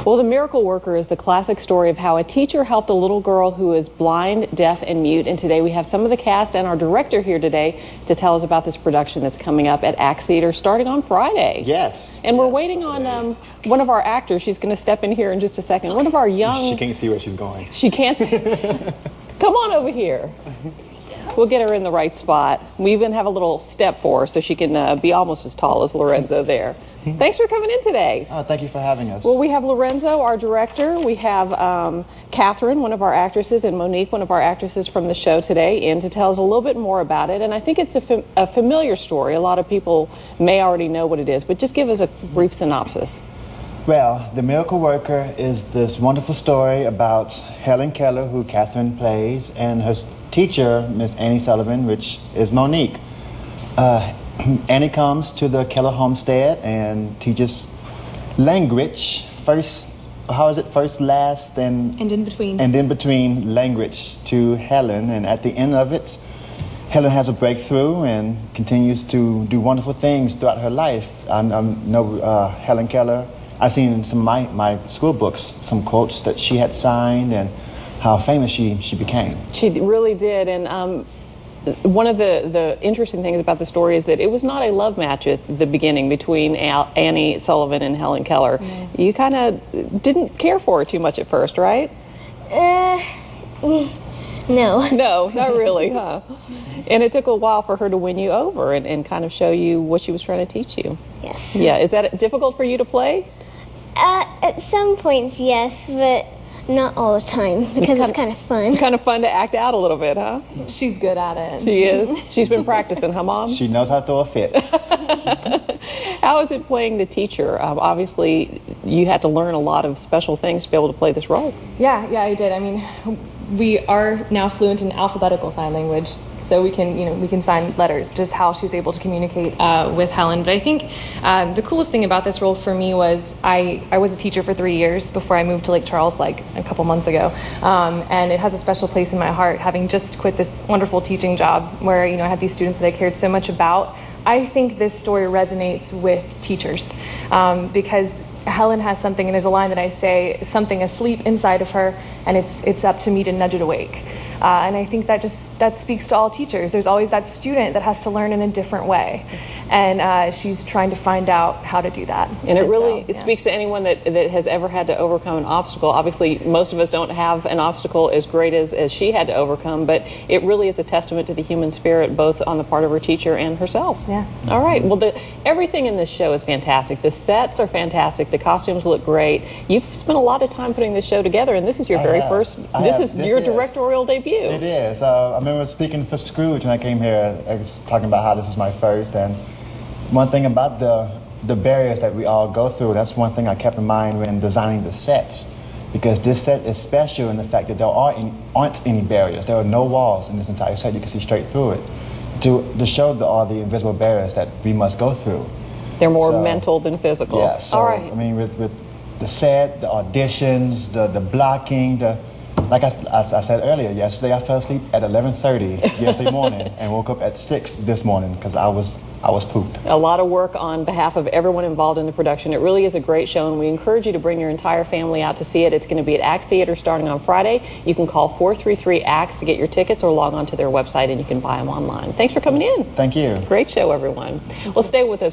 Well, The Miracle Worker is the classic story of how a teacher helped a little girl who is blind, deaf, and mute. And today we have some of the cast and our director here today to tell us about this production that's coming up at Axe Theater starting on Friday. Yes. And we're waiting on one of our actors. She's going to step in here in just a second. One of our young... She can't see where she's going. She can't see. Come on over here. We'll get her in the right spot. We even have a little step for her so she can be almost as tall as Lorenzo there. Thanks for coming in today. Oh, thank you for having us. Well, we have Lorenzo, our director. We have Catherine, one of our actresses, and Monique, one of our actresses from the show today, in to tell us a little bit more about it. And I think it's a familiar story. A lot of people may already know what it is, but just give us a brief synopsis. Well, The Miracle Worker is this wonderful story about Helen Keller, who Catherine plays, and her teacher, Miss Annie Sullivan, which is Monique. Annie comes to the Keller homestead and teaches language, first, last, and in between. And in between language to Helen. And at the end of it, Helen has a breakthrough and continues to do wonderful things throughout her life. I know Helen Keller. I've seen in some of my school books some quotes that she had signed and how famous she became. She really did. And one of the interesting things about the story is that it was not a love match at the beginning between Annie Sullivan and Helen Keller. Mm. You kind of didn't care for her too much at first, right? No. No, not really, huh? And it took a while for her to win you over and kind of show you what she was trying to teach you. Yes. Yeah, is that difficult for you to play? At some points, yes, but not all the time, because it's kind of fun. Kind of fun to act out a little bit, huh? She's good at it. She is. She's been practicing, huh, Mom? She knows how to throw a fit. How is it playing the teacher? Obviously, you had to learn a lot of special things to be able to play this role. Yeah, I did. I mean, we are now fluent in alphabetical sign language, so we can sign letters, just how she's able to communicate with Helen. But I think the coolest thing about this role for me was I was a teacher for 3 years before I moved to Lake Charles like a couple months ago, and it has a special place in my heart, having just quit this wonderful teaching job where I had these students that I cared so much about. I think this story resonates with teachers because Helen has something, and there's a line that I say, something asleep inside of her, and it's up to me to nudge it awake. And I think that speaks to all teachers. There's always that student that has to learn in a different way, and she's trying to find out how to do that. And it speaks to anyone that has ever had to overcome an obstacle. Obviously, most of us don't have an obstacle as great as she had to overcome, but it really is a testament to the human spirit, both on the part of her teacher and herself. Yeah. All right. Well, everything in this show is fantastic. The sets are fantastic. The costumes look great. You've spent a lot of time putting this show together, and this is your This is your directorial debut. It is. I remember speaking for Scrooge when I came here. I was talking about how this is my first, and one thing about the barriers that we all go through, that's one thing I kept in mind when designing the sets, because this set is special in the fact that there aren't any barriers. There are no walls in this entire set. You can see straight through it to show all the invisible barriers that we must go through. They're more mental than physical. Yeah. So, all right. I mean, with the set, the auditions, the blocking, like I said earlier, yesterday I fell asleep at 11:30 yesterday morning and woke up at 6 this morning because I was pooped. A lot of work on behalf of everyone involved in the production. It really is a great show, and we encourage you to bring your entire family out to see it. It's going to be at Axe Theater starting on Friday. You can call 433-AXE to get your tickets or log on to their website and you can buy them online. Thanks for coming in. Thank you. Great show, everyone. Well, stay with us.